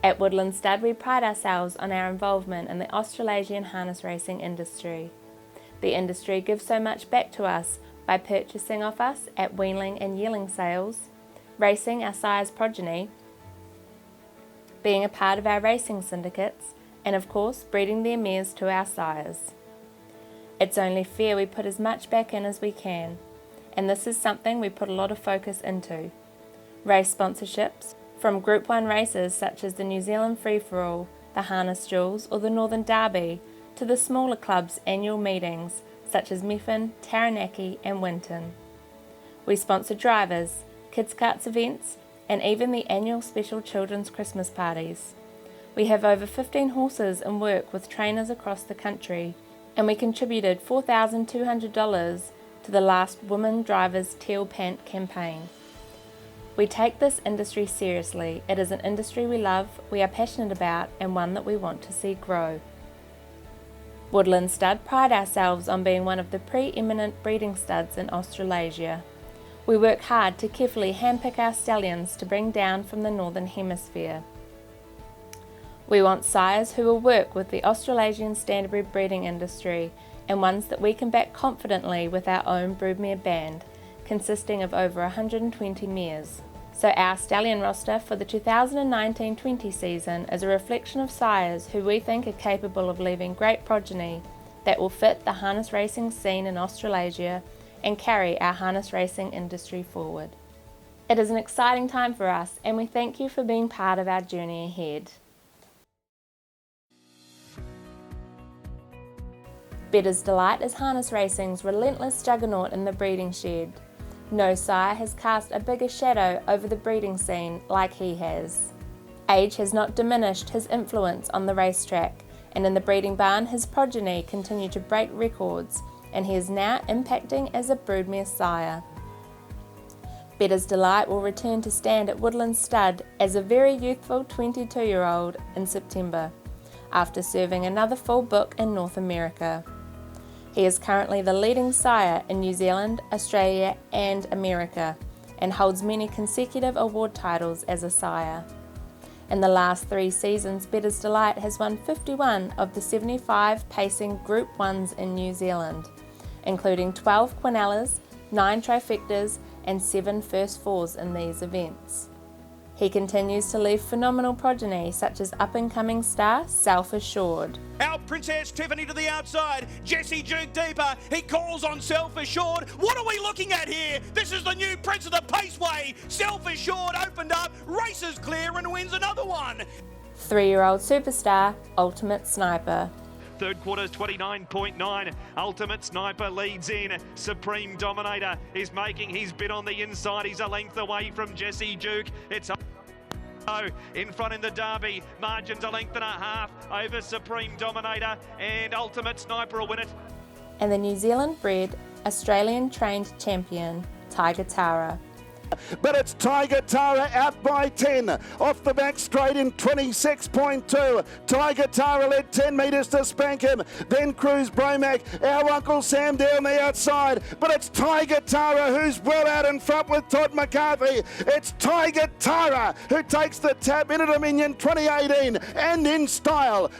At Woodlands Stud, we pride ourselves on our involvement in the Australasian harness racing industry. The industry gives so much back to us by purchasing off us at weanling and yearling sales, racing our sire's progeny, being a part of our racing syndicates, and of course breeding their mares to our sires. It's only fair we put as much back in as we can, and this is something we put a lot of focus into. Race sponsorships, from Group 1 races such as the New Zealand Free-for-All, the Harness Jewels or the Northern Derby, to the smaller clubs' annual meetings such as Methven, Taranaki and Winton. We sponsor drivers, kids' karts events and even the annual special children's Christmas parties. We have over 15 horses in work with trainers across the country, and we contributed $4,200 to the last Women Drivers Teal Pant campaign. We take this industry seriously. It is an industry we love, we are passionate about, and one that we want to see grow. Woodlands Stud pride ourselves on being one of the pre-eminent breeding studs in Australasia. We work hard to carefully handpick our stallions to bring down from the Northern Hemisphere. We want sires who will work with the Australasian standardbred breeding industry and ones that we can back confidently with our own broodmare band, consisting of over 120 mares. So our stallion roster for the 2019-20 season is a reflection of sires who we think are capable of leaving great progeny that will fit the harness racing scene in Australasia and carry our harness racing industry forward. It is an exciting time for us, and we thank you for being part of our journey ahead. Bettor's Delight is harness racing's relentless juggernaut in the breeding shed. No sire has cast a bigger shadow over the breeding scene like he has. Age has not diminished his influence on the racetrack, and in the breeding barn his progeny continue to break records, and he is now impacting as a broodmare sire. Bettor's Delight will return to stand at Woodlands Stud as a very youthful 22-year-old in September, after serving another full book in North America. He is currently the leading sire in New Zealand, Australia and America, and holds many consecutive award titles as a sire. In the last 3 seasons, Bettor's Delight has won 51 of the 75 pacing Group 1s in New Zealand, including 12 Quinellas, 9 trifectas and 7 first fours in these events. He continues to leave phenomenal progeny such as up-and-coming star Self Assured. Our Princess Tiffany to the outside, Jessie Duke deeper, he calls on Self Assured. What are we looking at here? This is the new Prince of the Paceway. Self Assured opened up, races clear and wins another one. 3-year-old superstar Ultimate Sniper. Third quarter's 29.9. Ultimate Sniper leads in. Supreme Dominator is making his bid on the inside. He's a length away from Jessie Duke. It's in front in the Derby. Margins a length and a half over Supreme Dominator, and Ultimate Sniper will win it. And the New Zealand bred, Australian trained champion Tiger Tara. But it's Tiger Tara out by 10. Off the back straight in 26.2. Tiger Tara led 10 metres to spank him. Then Cruz Bromack, our Uncle Sam down the outside. But it's Tiger Tara who's well out in front with Todd McCarthy. It's Tiger Tara who takes the tap into Dominion 2018 and in style.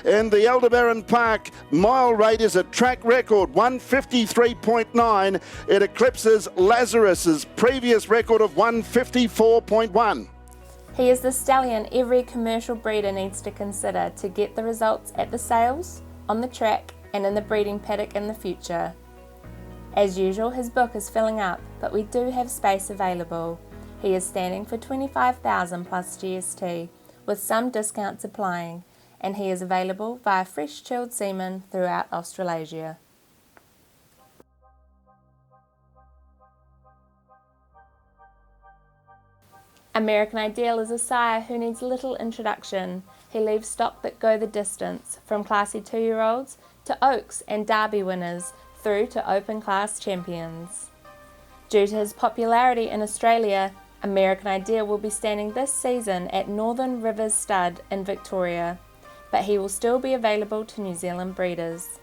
In the Aldebaran Park, mile rate is a track record, 153.9. It eclipses Lazarus's previous record of 154.1. He is the stallion every commercial breeder needs to consider to get the results at the sales, on the track and in the breeding paddock in the future. As usual, his book is filling up, but we do have space available. He is standing for $25,000 plus GST, with some discounts applying, and he is available via fresh chilled semen throughout Australasia. American Ideal is a sire who needs little introduction. He leaves stock that go the distance, from classy 2-year-olds to Oaks and Derby winners through to open class champions. Due to his popularity in Australia, American Ideal will be standing this season at Northern Rivers Stud in Victoria, but he will still be available to New Zealand breeders.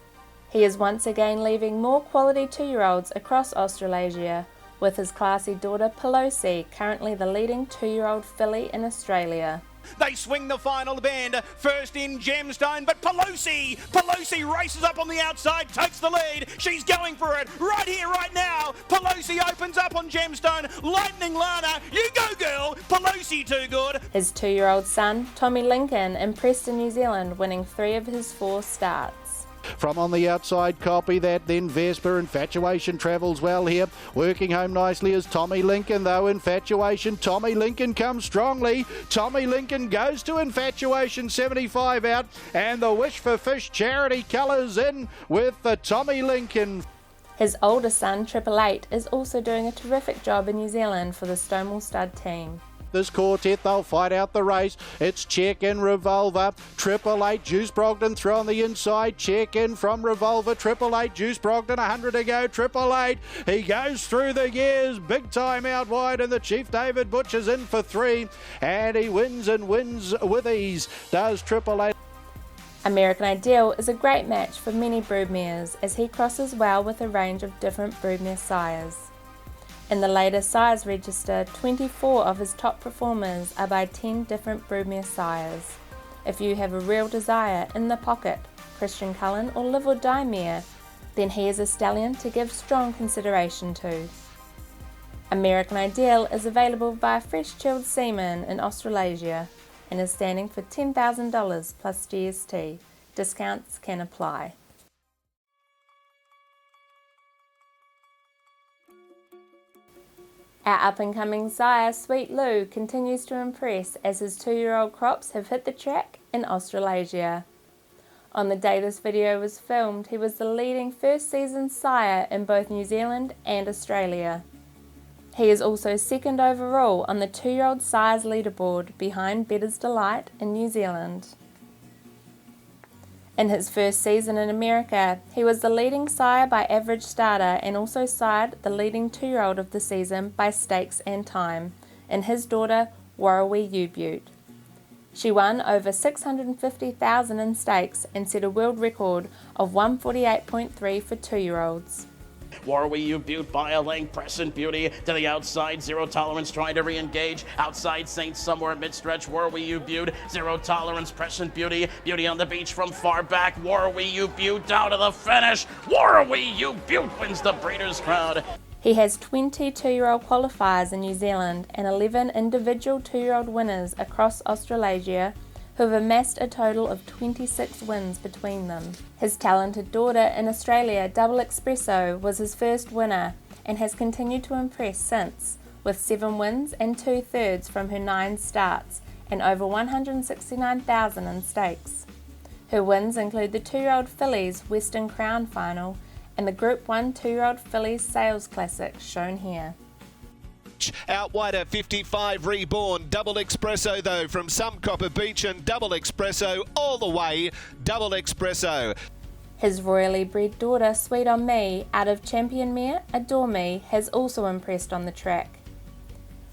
He is once again leaving more quality 2-year-olds across Australasia, with his classy daughter Pelosi currently the leading 2-year-old filly in Australia. They swing the final bend. First in Gemstone, but Pelosi races up on the outside, takes the lead. She's going for it right here, right now. Pelosi opens up on Gemstone. Lightning Lana, you go girl. Pelosi too good. His 2-year-old son, Tommy Lincoln, impressed in New Zealand, winning 3 of his 4 starts. From on the outside, copy that, then Vesper. Infatuation travels well here. Working home nicely is Tommy Lincoln, though. Infatuation, Tommy Lincoln comes strongly. Tommy Lincoln goes to Infatuation, 75 out. And the Wish for Fish charity colours in with the Tommy Lincoln. His older son, 888, is also doing a terrific job in New Zealand for the Stonewall Stud team. This quartet, they'll fight out the race. It's Check In Revolver, 888, Juice Brogdon through on the inside. Check In from Revolver, 888, Juice Brogdon, 100 to go, 888. He goes through the gears, big time out wide, and the Chief David Butcher's in for 3. And he wins and wins with ease, does 888. American Ideal is a great match for many broodmares as he crosses well with a range of different broodmare sires. In the latest sires register, 24 of his top performers are by 10 different broodmare sires. If you have a real desire in the pocket, Christian Cullen or Live or Die mare, then he is a stallion to give strong consideration to. American Ideal is available via Fresh Chilled Semen in Australasia and is standing for $10,000 plus GST. Discounts can apply. Our up-and-coming sire, Sweet Lou, continues to impress as his 2-year-old crops have hit the track in Australasia. On the day this video was filmed, he was the leading first-season sire in both New Zealand and Australia. He is also second overall on the 2-year-old sires leaderboard behind Bettor's Delight in New Zealand. In his first season in America, he was the leading sire by average starter and also sired the leading 2-year-old of the season by stakes and time in his daughter Warrawee U-Butte. She won over $650,000 in stakes and set a world record of 148.3 for 2-year-olds. Warrawee U-Butte by a length, Present Beauty to the outside, Zero Tolerance trying to re-engage, outside Saints somewhere mid-stretch, Warrawee U-Butte, Zero Tolerance, Present Beauty, Beauty on the beach from far back, Warrawee U-Butte down to the finish, Warrawee U-Butte wins the Breeders' Crown. He has 20 2-year-old qualifiers in New Zealand and 11 individual 2-year-old winners across Australasia who have amassed a total of 26 wins between them. His talented daughter in Australia, Double Espresso, was his first winner and has continued to impress since, with 7 wins and 2/3 from her 9 starts and over $169,000 in stakes. Her wins include the 2-year-old fillies Western Crown Final and the Group 1 2-year-old fillies Sales Classic shown here. Out wide at 55 Reborn, Double Espresso though from some Copper Beach, and Double Espresso all the way, Double Espresso. His royally bred daughter Sweet on Me out of Champion Mare Adore Me has also impressed on the track.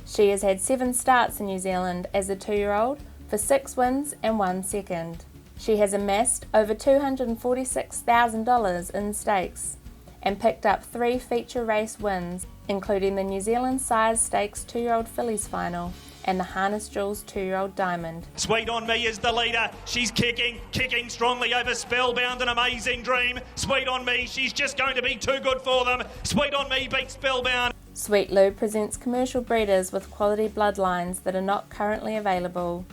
She has had 7 starts in New Zealand as a 2-year-old for 6 wins and 1 second. She has amassed over $246,000 in stakes and picked up 3 feature race wins, including the New Zealand Sires Stakes 2-year-old fillies final and the Harness Jewels 2-year-old Diamond. Sweet on Me is the leader. She's kicking strongly over Spellbound, an amazing dream. Sweet on Me, she's just going to be too good for them. Sweet on Me beats Spellbound. Sweet Lou presents commercial breeders with quality bloodlines that are not currently available.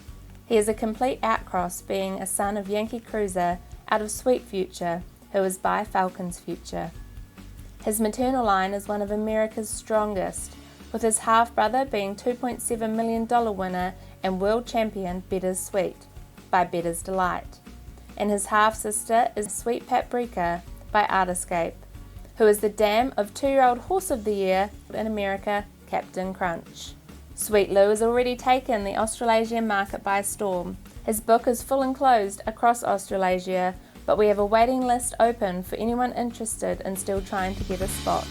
He is a complete outcross, being a son of Yankee Cruiser out of Sweet Future, who is by Falcon's Future. His maternal line is one of America's strongest, with his half-brother being $2.7 million winner and world champion Bettor's Sweet by Bettor's Delight, and his half-sister is Sweet Paprika by Artscape, who is the dam of 2-year-old Horse of the Year in America, Captain Crunch. Sweet Lou has already taken the Australasian market by storm. His book is full and closed across Australasia, but we have a waiting list open for anyone interested in still trying to get a spot.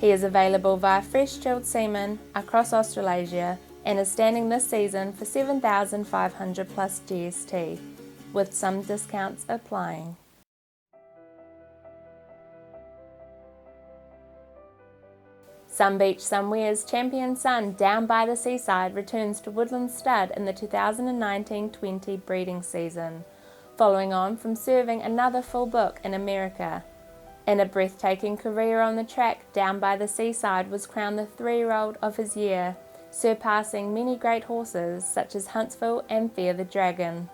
He is available via Fresh Chilled Semen across Australasia and is standing this season for $7,500 plus GST, with some discounts applying. Some Beach Somewhere's Champion Son Down by the Seaside returns to Woodlands stud in the 2019-20 breeding season, following on from serving another full book in America. In a breathtaking career on the track, Down by the Seaside was crowned the 3-year-old of his year, surpassing many great horses such as Huntsville and Fear the Dragon.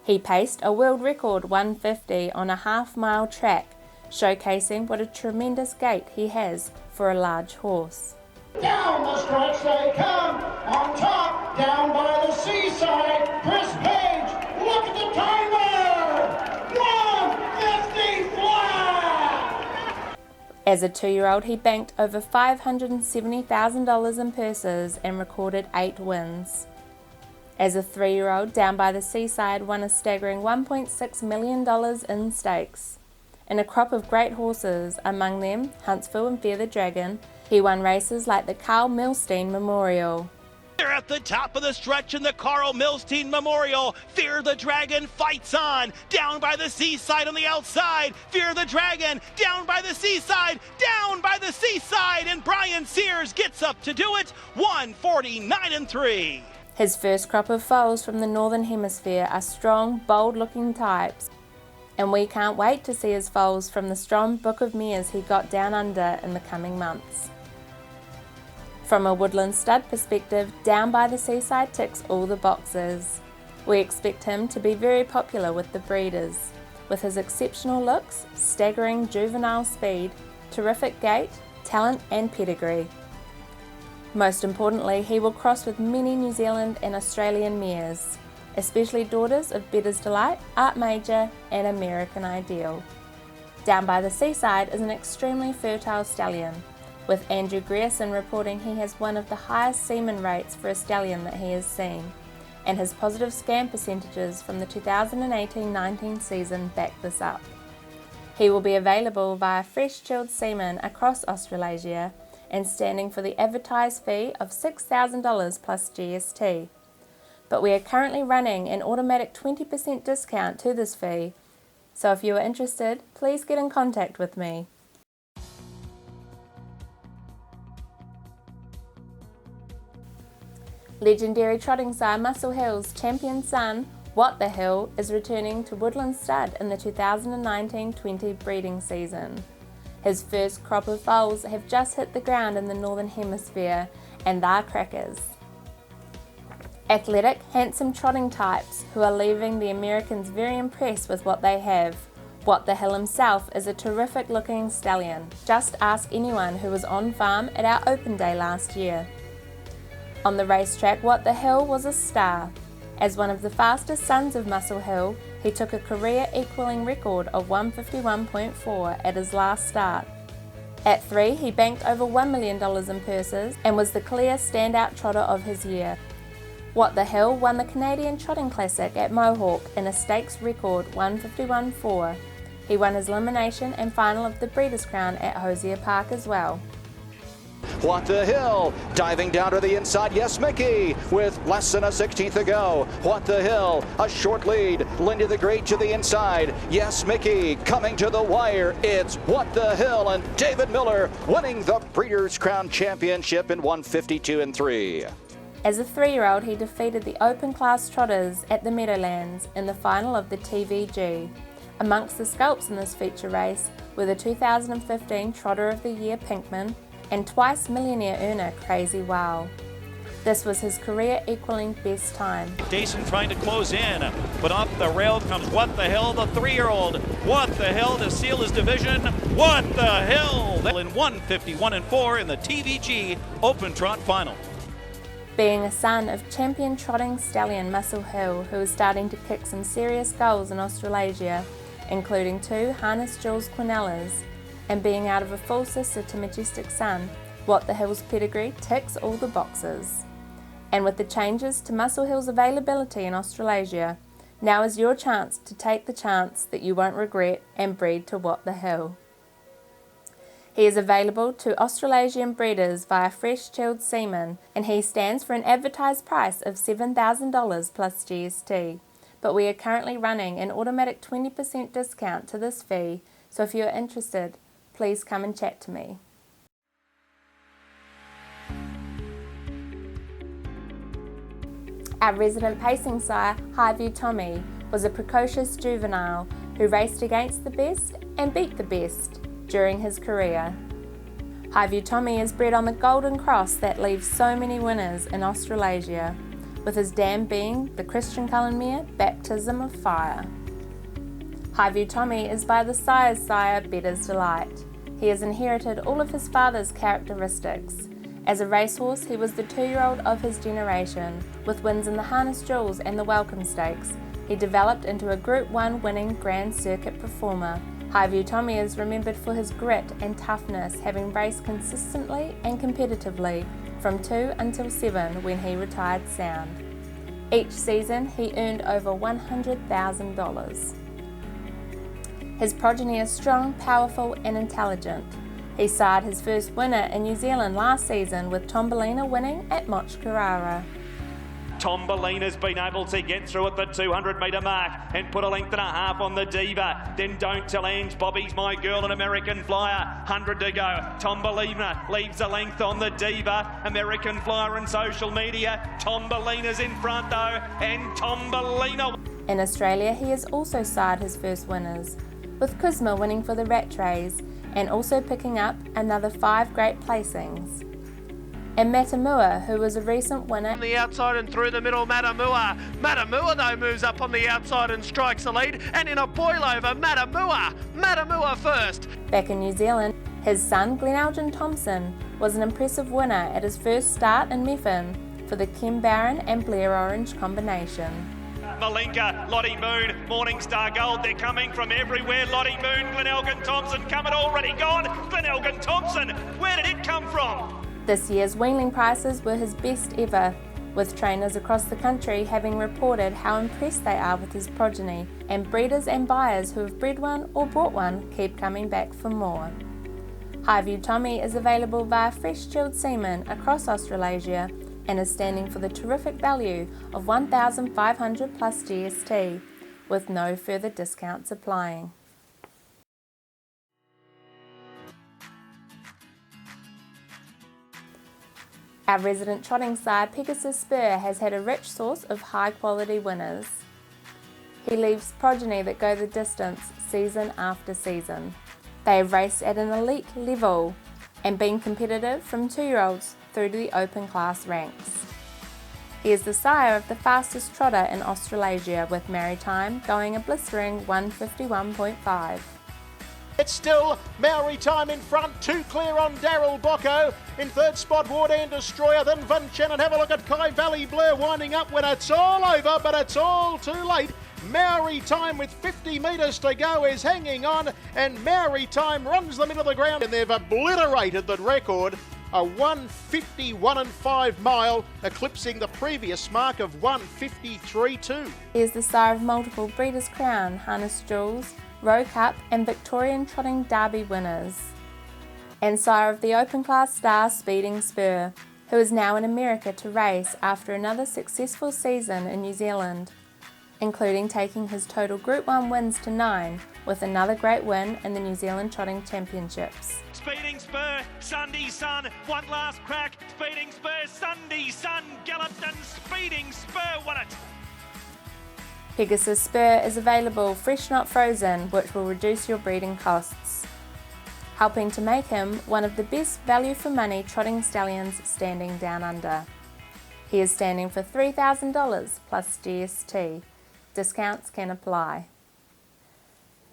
He paced a world record 150 on a half-mile track, showcasing what a tremendous gait he has for a large horse. Down the stretch they come, on top, Down by the Seaside, Chris Page, look at the timer, 150 flat! As a 2-year-old, he banked over $570,000 in purses and recorded 8 wins. As a 3-year-old, Down by the Seaside won a staggering $1.6 million in stakes. In a crop of great horses, among them Huntsville and Fear the Dragon, he won races like the Carl Milstein Memorial. They're at the top of the stretch in the Carl Milstein Memorial. Fear the Dragon fights on. Down by the Seaside on the outside. Fear the Dragon down by the Seaside. Down by the Seaside. And Brian Sears gets up to do it. 149-3. His first crop of foals from the Northern Hemisphere are strong, bold-looking types, and we can't wait to see his foals from the strong book of mares he got down under in the coming months. From a Woodlands stud perspective, Down by the Seaside ticks all the boxes. We expect him to be very popular with the breeders, with his exceptional looks, staggering juvenile speed, terrific gait, talent and pedigree. Most importantly, he will cross with many New Zealand and Australian mares, especially daughters of Bettor's Delight, Art Major and American Ideal. Down by the Seaside is an extremely fertile stallion, with Andrew Grierson reporting he has one of the highest semen rates for a stallion that he has seen, and his positive scan percentages from the 2018-19 season back this up. He will be available via fresh chilled semen across Australasia and standing for the advertised fee of $6,000 plus GST. But we are currently running an automatic 20% discount to this fee, so if you are interested, please get in contact with me. Legendary trotting sire Muscle Hill's Champion Son, What the Hill, is returning to Woodlands stud in the 2019-20 breeding season. His first crop of foals have just hit the ground in the Northern Hemisphere, and they're crackers. Athletic, handsome trotting types who are leaving the Americans very impressed with what they have. What the Hill himself is a terrific looking stallion. Just ask anyone who was on farm at our open day last year. On the racetrack, What the Hill was a star. As one of the fastest sons of Muscle Hill, he took a career equaling record of 151.4 at his last start. At 3, he banked over $1 million in purses and was the clear standout trotter of his year. What the Hill won the Canadian Trotting Classic at Mohawk in a stakes record 151.4. He won his elimination and final of the Breeders' Crown at Hosier Park as well. What the Hill, diving down to the inside, yes Mickey, with less than a 16th to go. What the Hill, a short lead, Lindy the Great to the inside, yes Mickey, coming to the wire, it's What the Hill, and David Miller winning the Breeders' Crown Championship in 152-3. As a 3-year-old, he defeated the open class trotters at the Meadowlands in the final of the TVG. Amongst the scalps in this feature race were the 2015 Trotter of the Year Pinkman and twice millionaire earner Crazy Wow. This was his career equaling best time. Dason trying to close in, but off the rail comes What the Hill, the 3-year-old. What the Hill to seal his division. What the Hill in 151-4 in the TVG Open Trot Final. Being a son of champion trotting stallion Muscle Hill, who is starting to kick some serious goals in Australasia, including 2 harness Jules Quinellas, and being out of a full sister to Majestic Son, What the Hill's pedigree ticks all the boxes. And with the changes to Muscle Hill's availability in Australasia, now is your chance to take the chance that you won't regret and breed to What the Hill. He is available to Australasian breeders via fresh chilled semen, and he stands for an advertised price of $7,000 plus GST. But we are currently running an automatic 20% discount to this fee, so if you are interested, please come and chat to me. Our resident pacing sire, Highview Tommy, was a precocious juvenile who raced against the best and beat the best during his career. Highview Tommy is bred on the Golden Cross that leaves so many winners in Australasia, with his dam being the Christian Cullen mare Baptism of Fire. Highview Tommy is by the sire's sire Better's Delight. He has inherited all of his father's characteristics. As a racehorse, he was the 2-year-old of his generation, with wins in the Harness Jewels and the Welcome Stakes. He developed into a Group 1 winning Grand Circuit performer. Highview Tommy is remembered for his grit and toughness, having raced consistently and competitively from 2 until 7 when he retired sound. Each season, he earned over $100,000. His progeny is strong, powerful and intelligent. He sired his first winner in New Zealand last season with Tombolina winning at Mochkarara. Tombolina's been able to get through at the 200-metre mark and put a length and a half on the Diva. Then Don't Tell Ange, Bobby's My Girl and American Flyer. 100 to go. Tombolina leaves a length on the Diva. American Flyer and Social Media. Tombolina's in front though, and Tombolina. In Australia, he has also sired his first winners, with Kuzma winning for the Rattray and also picking up another 5 great placings. And Matamua, who was a recent winner. On the outside and through the middle, Matamua. Matamua though moves up on the outside and strikes the lead, and in a boil over, Matamua first. Back in New Zealand, his son Glenn Elgin Thompson was an impressive winner at his first start in Methven for the Ken Barron and Blair Orange combination. Malinka, Lottie Moon, Morningstar Gold, they're coming from everywhere. Lottie Moon, Glen Elgin Thompson coming, already gone. Glen Elgin Thompson, where did it come from? This year's weanling prices were his best ever, with trainers across the country having reported how impressed they are with his progeny, and breeders and buyers who have bred one or bought one keep coming back for more. Highview Tommy is available via fresh chilled semen across Australasia and is standing for the terrific value of $1,500 plus GST, with no further discounts applying. Our resident trotting sire Pegasus Spur has had a rich source of high quality winners. He leaves progeny that go the distance season after season. They have raced at an elite level and been competitive from 2-year-olds through to the open class ranks. He is the sire of the fastest trotter in Australasia, with Maritime going a blistering 151.5. It's still Maritime in front, 2 clear on Daryl Bocco. In third spot, Wardan Destroyer, then Vincent, and have a look at Kai Valley Blur winding up when it's all over, but it's all too late. Maritime with 50 metres to go is hanging on, and Maritime runs them into the ground, and they've obliterated the record. A 1:51.5 mile, eclipsing the previous mark of 1:53.2. He is the sire of multiple Breeders' Crown, Harness Jewels, Rowe Cup and Victorian Trotting Derby winners, and sire of the open class star Speeding Spur, who is now in America to race after another successful season in New Zealand, including taking his total Group 1 wins to 9, with another great win in the New Zealand Trotting Championships. Speeding Spur, Sunday Sun, one last crack. Speeding Spur, Sunday Sun, galloped and Speeding Spur won it. Pegasus Spur is available fresh not frozen, which will reduce your breeding costs, helping to make him one of the best value for money trotting stallions standing down under. He is standing for $3,000 plus GST. Discounts can apply.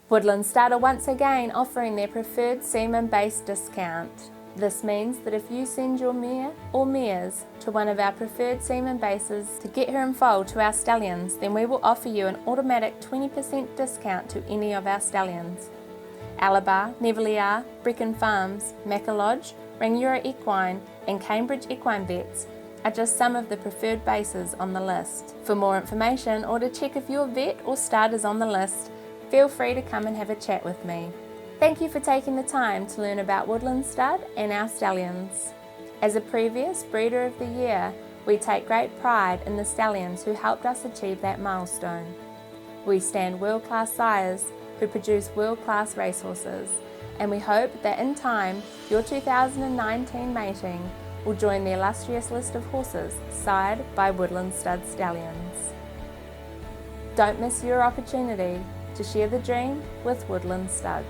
Woodlands started once again offering their preferred semen-based discount. This means that if you send your mare or mares to one of our preferred semen bases to get her in foal to our stallions, then we will offer you an automatic 20% discount to any of our stallions. Alabar, Neveliar, Brecon Farms, Macca Lodge, Rangiora Equine and Cambridge Equine Vets are just some of the preferred bases on the list. For more information or to check if your vet or stud is on the list, feel free to come and have a chat with me. Thank you for taking the time to learn about Woodlands Stud and our stallions. As a previous Breeder of the Year, we take great pride in the stallions who helped us achieve that milestone. We stand world-class sires who produce world-class racehorses, and we hope that in time your 2019 mating will join the illustrious list of horses sired by Woodlands stud Stallions. Don't miss your opportunity to share the dream with Woodlands Stud.